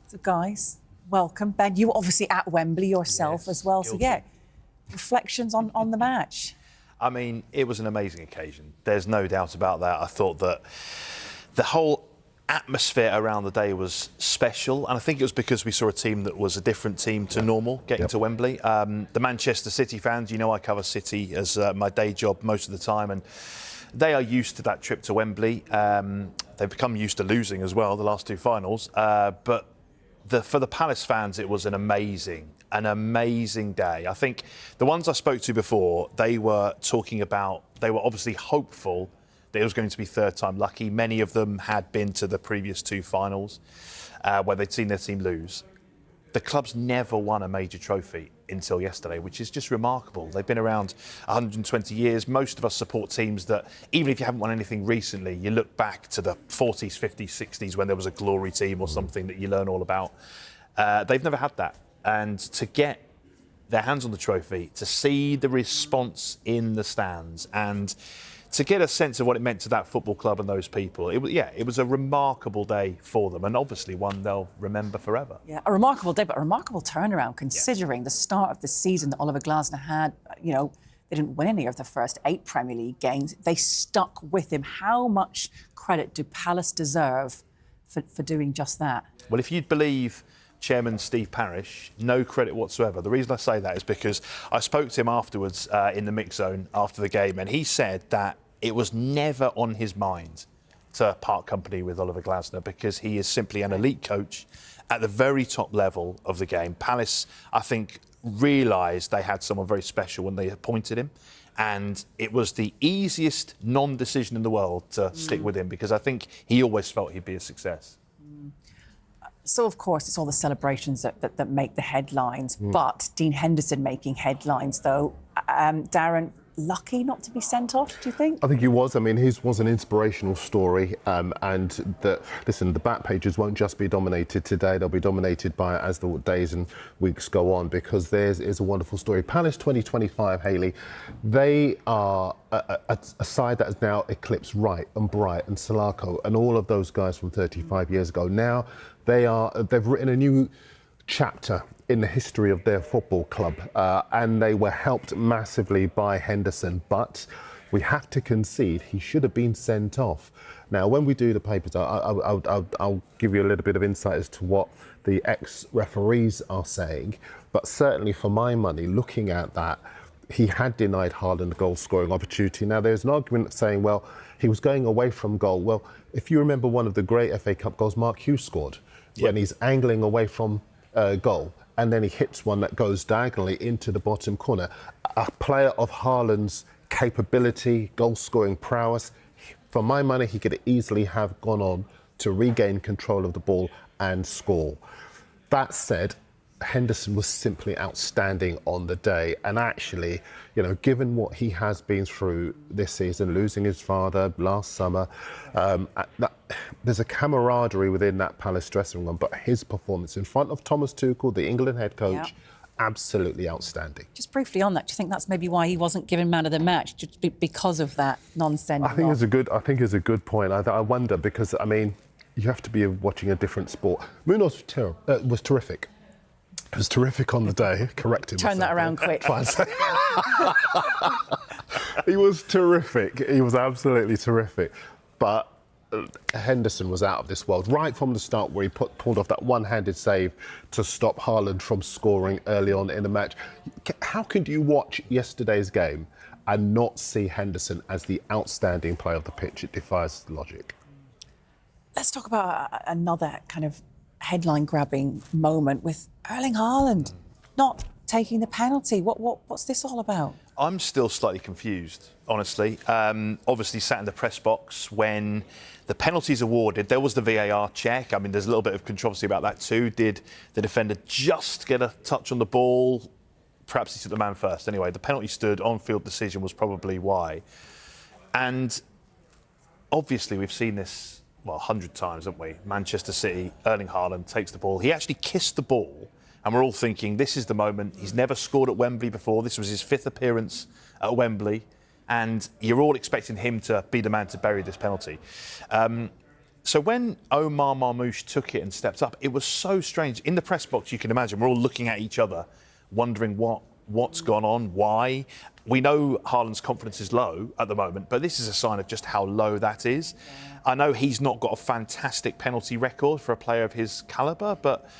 So guys, welcome. Ben, you were obviously at Wembley yourself as well. Guilty. So, yeah, reflections on the match. I mean, it was an amazing occasion. There's no doubt about that. I thought that the whole atmosphere around the day was special, and I think it was because we saw a team that was a different team to normal getting to Wembley. The Manchester City fans, you know, I cover City as my day job most of the time, and they are used to that trip to Wembley. They've become used to losing as well, the last two finals. But for the Palace fans, it was an amazing day. I think the ones I spoke to before, they were obviously hopeful that it was going to be third time lucky. Many of them had been to the previous two finals where they'd seen their team lose. The club's never won a major trophy until yesterday, which is just remarkable. They've been around 120 years. Most of us support teams that, even if you haven't won anything recently, you look back to the 40s, 50s, 60s when there was a glory team or something that you learn all about. They've never had that. And to get their hands on the trophy, to see the response in the stands, and to get a sense of what it meant to that football club and those people, it was a remarkable day for them, and obviously one they'll remember forever. Yeah, a remarkable day, but a remarkable turnaround considering the start of the season that Oliver Glasner had. You know, they didn't win any of the first 8 Premier League games. They stuck with him. How much credit do Palace deserve for doing just that? Well, if you'd believe Chairman Steve Parish, no credit whatsoever. The reason I say that is because I spoke to him afterwards in the mix zone after the game, and he said that it was never on his mind to part company with Oliver Glasner because he is simply an elite coach at the very top level of the game. Palace, I think, realised they had someone very special when they appointed him, and it was the easiest non-decision in the world to stick with him because I think he always felt he'd be a success. So, of course, it's all the celebrations that make the headlines. But Dean Henderson making headlines, though. Darren, lucky not to be sent off, do you think? I think he was. I mean, his was an inspirational story. And the back pages won't just be dominated today. They'll be dominated by as the days and weeks go on, because theirs is a wonderful story. Palace 2025, Hayley, they are a side that has now eclipsed Wright and Bright and Salako and all of those guys from 35 years ago. Now they've written a new chapter in the history of their football club, and they were helped massively by Henderson, but we have to concede he should have been sent off. Now, when we do the papers, I'll give you a little bit of insight as to what the ex-referees are saying, but certainly for my money, looking at that, he had denied Haaland a goal-scoring opportunity. Now, there's an argument saying, well, he was going away from goal. Well, if you remember one of the great FA Cup goals Mark Hughes scored, when he's angling away from goal, and then he hits one that goes diagonally into the bottom corner. A player of Haaland's capability, goal-scoring prowess, for my money, he could easily have gone on to regain control of the ball and score. That said, Henderson was simply outstanding on the day, and actually, you know, given what he has been through this season, losing his father last summer, there's a camaraderie within that Palace dressing room, but his performance in front of Thomas Tuchel, the England head coach, absolutely outstanding. Just briefly on that, do you think that's maybe why he wasn't given man of the match, just because of that non-sending? I think it's a good point. I wonder, because I mean, you have to be watching a different sport. Munoz was terrific. It was terrific on the day. Correct him. Turn that around quick. He was terrific. He was absolutely terrific. But Henderson was out of this world right from the start, where he pulled off that one-handed save to stop Haaland from scoring early on in the match. How could you watch yesterday's game and not see Henderson as the outstanding player of the pitch? It defies logic. Let's talk about another kind of headline-grabbing moment with Erling Haaland not taking the penalty. What's this all about? I'm still slightly confused, honestly. Obviously, sat in the press box when the penalty's awarded. There was the VAR check. I mean, there's a little bit of controversy about that too. Did the defender just get a touch on the ball? Perhaps he took the man first. Anyway, the penalty stood. On-field decision was probably why. And obviously, we've seen this 100 times, haven't we? Manchester City, Erling Haaland takes the ball. He actually kissed the ball, and we're all thinking, this is the moment. He's never scored at Wembley before. This was his 5th appearance at Wembley, and you're all expecting him to be the man to bury this penalty. So when Omar Marmoush took it and stepped up, it was so strange. In the press box, you can imagine, we're all looking at each other, wondering what's gone on, why. We know Haaland's confidence is low at the moment, but this is a sign of just how low that is. Yeah. I know he's not got a fantastic penalty record for a player of his calibre, but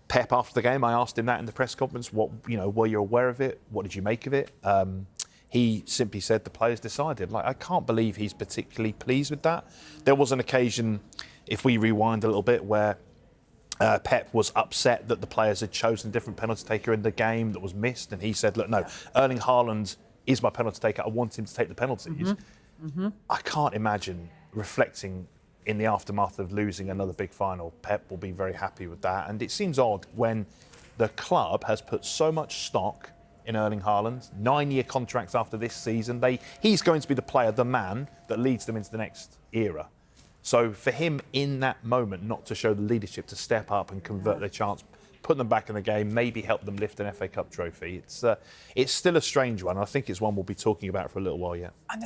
Pep, after the game, I asked him that in the press conference. Were you aware of it? What did you make of it? He simply said the players decided. I can't believe he's particularly pleased with that. There was an occasion, if we rewind a little bit, where Pep was upset that the players had chosen a different penalty taker in the game that was missed, and he said, look, no, Erling Haaland is my penalty taker. I want him to take the penalties. Mm-hmm. Mm-hmm. I can't imagine reflecting in the aftermath of losing another big final. Pep will be very happy with that. And it seems odd when the club has put so much stock in Erling Haaland, 9-year contracts after this season. He's going to be the player, the man, that leads them into the next era. So for him in that moment not to show the leadership to step up and convert their chance, put them back in the game, maybe help them lift an FA Cup trophy, it's still a strange one. I think it's one we'll be talking about for a little while yet. And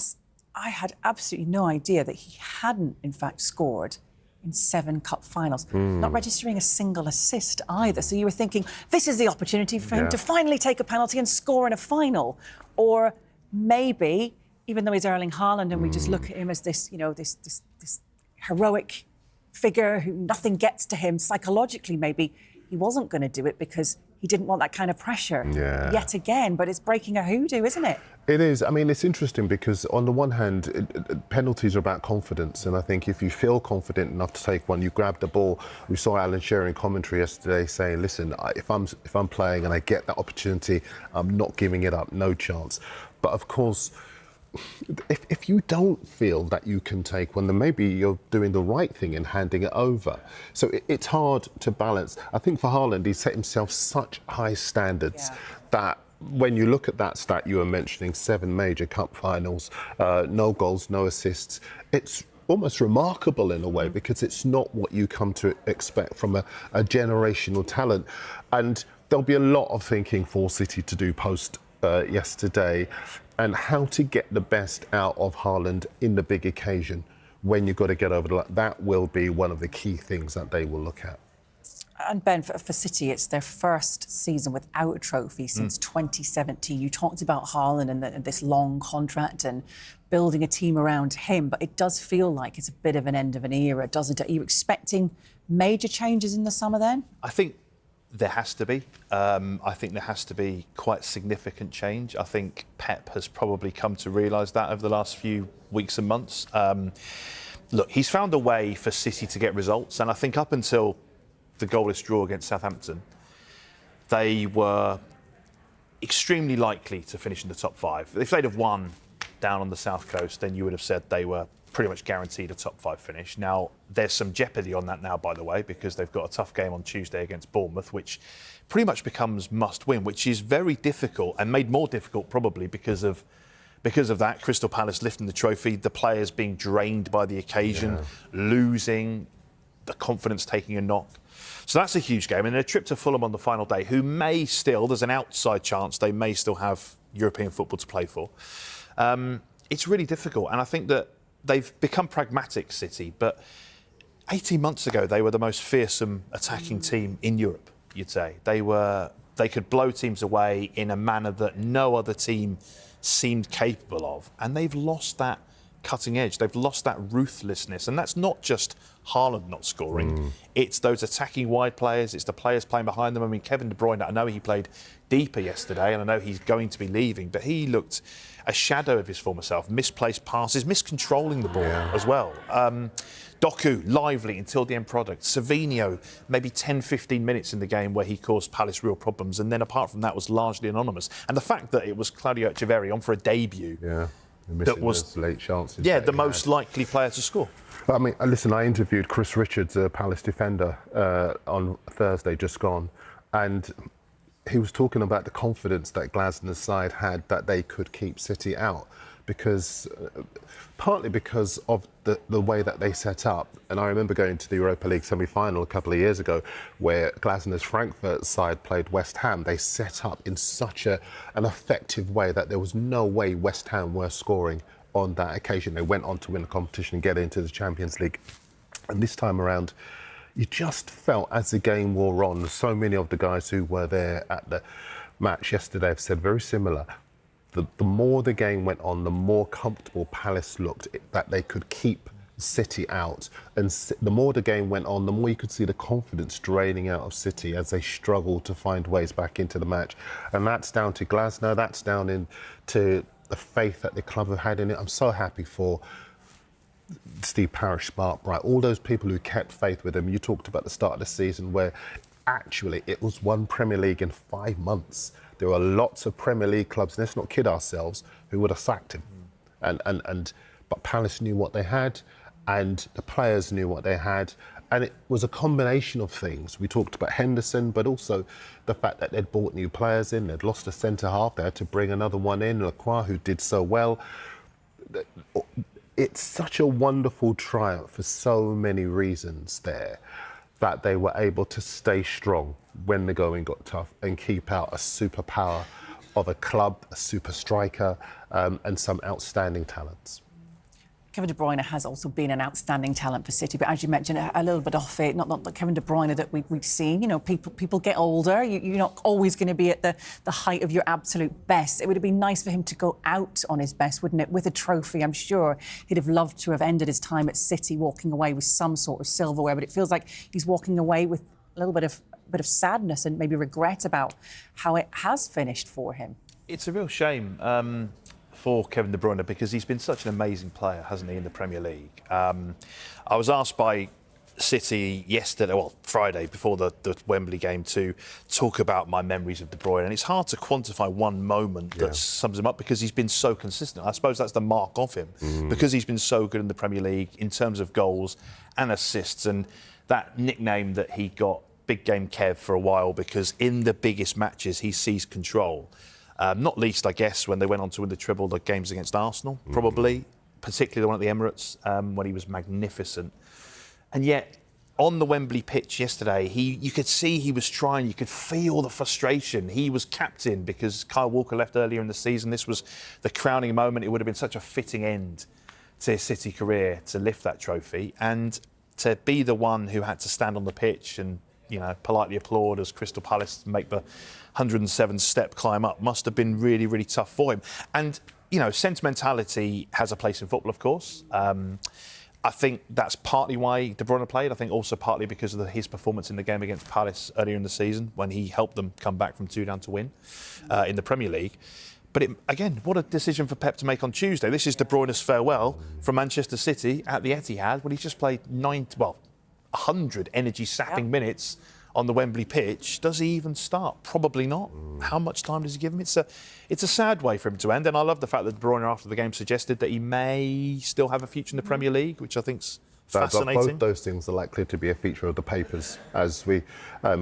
I had absolutely no idea that he hadn't, in fact, scored in 7 cup finals, not registering a single assist either. So you were thinking, this is the opportunity for him to finally take a penalty and score in a final. Or maybe, even though he's Erling Haaland and we just look at him as this, this heroic figure who nothing gets to him, psychologically maybe he wasn't going to do it because he didn't want that kind of pressure yet again. But it's breaking a hoodoo, isn't it? It is. I mean, it's interesting because on the one hand, penalties are about confidence. And I think if you feel confident enough to take one, you grab the ball. We saw Alan Shearer in commentary yesterday saying, listen, if I'm playing and I get that opportunity, I'm not giving it up, no chance. But of course, if you don't feel that you can take one, then maybe you're doing the right thing in handing it over. So it's hard to balance. I think for Haaland, he's set himself such high standards that when you look at that stat you were mentioning, 7 major cup finals, no goals, no assists, it's almost remarkable in a way because it's not what you come to expect from a generational talent. And there'll be a lot of thinking for City to do post yesterday and how to get the best out of Haaland in the big occasion when you've got to get over the line. That will be one of the key things that they will look at. And Ben, for City, it's their first season without a trophy since 2017. You talked about Haaland and this long contract and building a team around him, but it does feel like it's a bit of an end of an era, doesn't it? Are you expecting major changes in the summer then? I think there has to be. I think there has to be quite significant change. I think Pep has probably come to realise that over the last few weeks and months. Look, he's found a way for City to get results, and I think up until the goalless draw against Southampton, they were extremely likely to finish in the top 5. If they'd have won down on the south coast, then you would have said they were pretty much guaranteed a top 5 finish. Now, there's some jeopardy on that now, by the way, because they've got a tough game on Tuesday against Bournemouth, which pretty much becomes must-win, which is very difficult and made more difficult probably because of that. Crystal Palace lifting the trophy, the players being drained by the occasion, losing, the confidence taking a knock. So that's a huge game. And a trip to Fulham on the final day, who may still, there's an outside chance they may still have European football to play for. It's really difficult. And I think that they've become pragmatic, City, but 18 months ago, they were the most fearsome attacking team in Europe, you'd say. They could blow teams away in a manner that no other team seemed capable of. And they've lost that cutting edge. They've lost that ruthlessness. And that's not just Haaland not scoring. It's those attacking wide players. It's the players playing behind them. I mean, Kevin De Bruyne, I know he played deeper yesterday and I know he's going to be leaving, but he looked a shadow of his former self. Misplaced passes, miscontrolling the ball as well. Doku, lively until the end product. Savinho, maybe 10, 15 minutes in the game where he caused Palace real problems. And then apart from that was largely anonymous. And the fact that it was Claudio Echeverri on for a debut that was late chances. Yeah, the most likely player to score. I mean, listen, I interviewed Chris Richards, a Palace defender, on Thursday, just gone, and he was talking about the confidence that Glasner's side had that they could keep City out, because partly because of the way that they set up. And I remember going to the Europa League semi-final a couple of years ago where Glasner's Frankfurt side played West Ham. They set up in such an effective way that there was no way West Ham were scoring on that occasion. They went on to win the competition and get into the Champions League And this time around, you just felt as the game wore on, so many of the guys who were there at the match yesterday have said very similar. The more the game went on, the more comfortable Palace looked, that they could keep City out. And the more the game went on, the more you could see the confidence draining out of City as they struggled to find ways back into the match. And that's down to Glasner, that's down to the faith that the club have had in it. I'm so happy for Steve Parish, Mark Bright, all those people who kept faith with him. You talked about the start of the season where actually it was one Premier League in 5 months. There were lots of Premier League clubs, and let's not kid ourselves, who would have sacked him. But Palace knew what they had, and the players knew what they had, and it was a combination of things. We talked about Henderson, but also the fact that they'd bought new players in, they'd lost a centre-half, they had to bring another one in, Lacroix, who did so well. It's such a wonderful triumph for so many reasons there, that they were able to stay strong when the going got tough and keep out a superpower of a club, a super striker, and some outstanding talents. Kevin De Bruyne has also been an outstanding talent for City, but as you mentioned, a little bit off it. Not the Kevin De Bruyne that we've seen. You know, people get older. You're not always going to be at the height of your absolute best. It would have been nice for him to go out on his best, wouldn't it? With a trophy, I'm sure he'd have loved to have ended his time at City walking away with some sort of silverware. But it feels like he's walking away with a little bit of sadness and maybe regret about how it has finished for him. It's a real shame for Kevin De Bruyne because he's been such an amazing player, hasn't he, in the Premier League. I was asked by City yesterday, well, Friday, before the Wembley game, to talk about my memories of De Bruyne, and it's hard to quantify one moment that sums him up because he's been so consistent. I suppose that's the mark of him, because he's been so good in the Premier League in terms of goals and assists, and that nickname that he got, Big Game Kev, for a while, because in the biggest matches he seized control. Not least, I guess, when they went on to win the treble, the games against Arsenal, probably, particularly the one at the Emirates, when he was magnificent. And yet, on the Wembley pitch yesterday, you could see he was trying, you could feel the frustration. He was captain because Kyle Walker left earlier in the season. This was the crowning moment. It would have been such a fitting end to his City career to lift that trophy. And to be the one who had to stand on the pitch and, you know, politely applaud as Crystal Palace make the 107-step climb up must have been really, really tough for him. And, you know, sentimentality has a place in football, of course. I think that's partly why De Bruyne played. I think also partly because of his performance in the game against Palace earlier in the season when he helped them come back from 2 down to win in the Premier League. But again, what a decision for Pep to make on Tuesday. This is De Bruyne's farewell from Manchester City at the Etihad when he's just played 100 energy-sapping minutes on the Wembley pitch. Does he even start? Probably not. How much time does he give him? It's a sad way for him to end. And I love the fact that De Bruyne after the game suggested that he may still have a future in the Premier League, which I think's fascinating. Both those things are likely to be a feature of the papers as we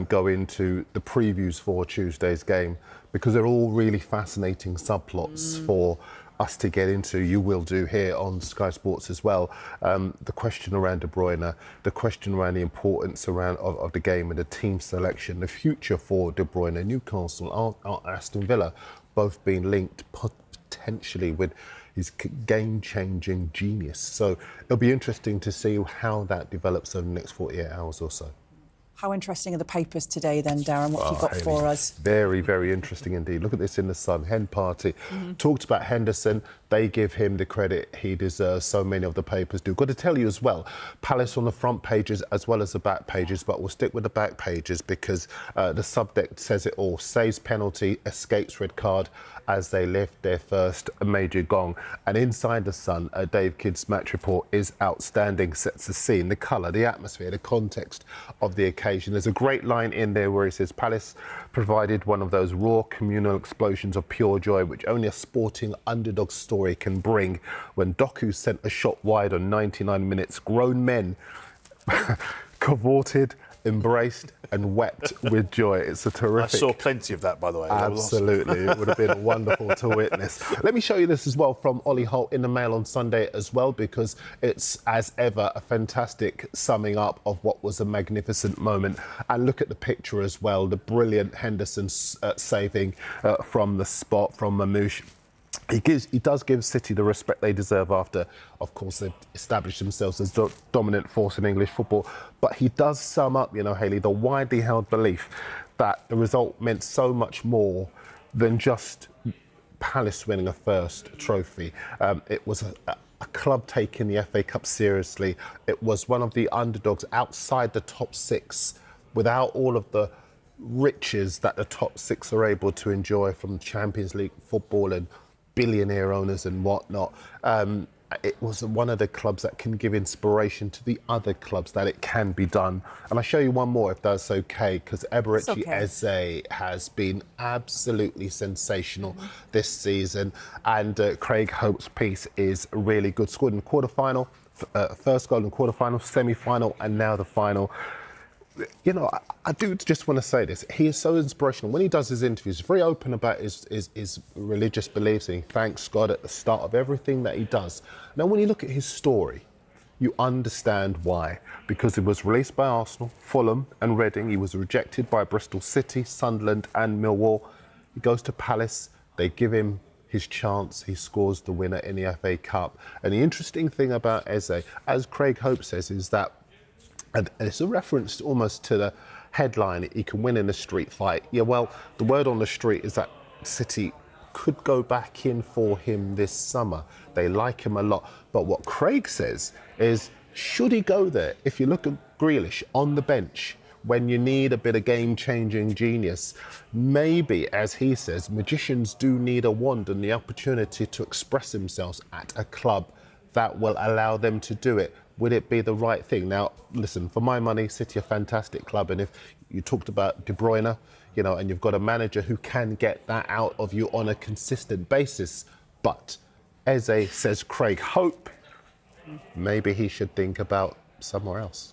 go into the previews for Tuesday's game, because they're all really fascinating subplots for us to get into. You will do here on Sky Sports as well. The question around De Bruyne, the question around the importance of the game and the team selection, the future for De Bruyne, Newcastle, Aston Villa, both being linked potentially with his game-changing genius. So it'll be interesting to see how that develops over the next 48 hours or so. How interesting are the papers today then, Darren? What have you got for us? Very, very interesting indeed. Look at this in the Sun. Hen party. Talked about Henderson. They give him the credit he deserves. So many of the papers do. Got to tell you as well, Palace on the front pages as well as the back pages, but we'll stick with the back pages because the subject says it all. Saves penalty, escapes red card as they lift their first major gong. And inside the Sun, Dave Kidd's match report is outstanding. Sets the scene, the colour, the atmosphere, the context of the occasion. There's a great line in there where he says Palace provided one of those raw communal explosions of pure joy which only a sporting underdog story can bring. When Doku sent a shot wide on 99 minutes, grown men cavorted, embraced and wept with joy. It's a terrific... I saw plenty of that, by the way. Absolutely. It would have been wonderful to witness. Let me show you this as well from Ollie Holt in the Mail on Sunday as well, because it's, as ever, a fantastic summing up of what was a magnificent moment. And look at the picture as well, the brilliant Henderson saving from the spot from Mamouche. He does give City the respect they deserve after, of course, they've established themselves as the dominant force in English football. But he does sum up, Hayley, the widely held belief that the result meant so much more than just Palace winning a first trophy. It was a club taking the FA Cup seriously. It was one of the underdogs outside the top six, without all of the riches that the top six are able to enjoy from Champions League football and billionaire owners and whatnot. It was one of the clubs that can give inspiration to the other clubs that it can be done. And I'll show you one more if that's okay, because Eberechi Eze has been absolutely sensational this season. And Craig Hope's piece is really good. Scored in the quarterfinal, first goal in the quarterfinal, semi-final, and now the final. I do just want to say this. He is so inspirational. When he does his interviews, he's very open about his religious beliefs, and he thanks God at the start of everything that he does. Now, when you look at his story, you understand why. Because he was released by Arsenal, Fulham and Reading. He was rejected by Bristol City, Sunderland and Millwall. He goes to Palace. They give him his chance. He scores the winner in the FA Cup. And the interesting thing about Eze, as Craig Hope says, is that, and it's a reference almost to the headline, he can win in a street fight. Yeah, well, the word on the street is that City could go back in for him this summer. They like him a lot. But what Craig says is, should he go there? If you look at Grealish on the bench, when you need a bit of game-changing genius, maybe, as he says, magicians do need a wand and the opportunity to express themselves at a club that will allow them to do it. Would it be the right thing? Now, listen, for my money, City are a fantastic club. And if you talked about De Bruyne, and you've got a manager who can get that out of you on a consistent basis. But Eze, says Craig Hope, maybe he should think about somewhere else.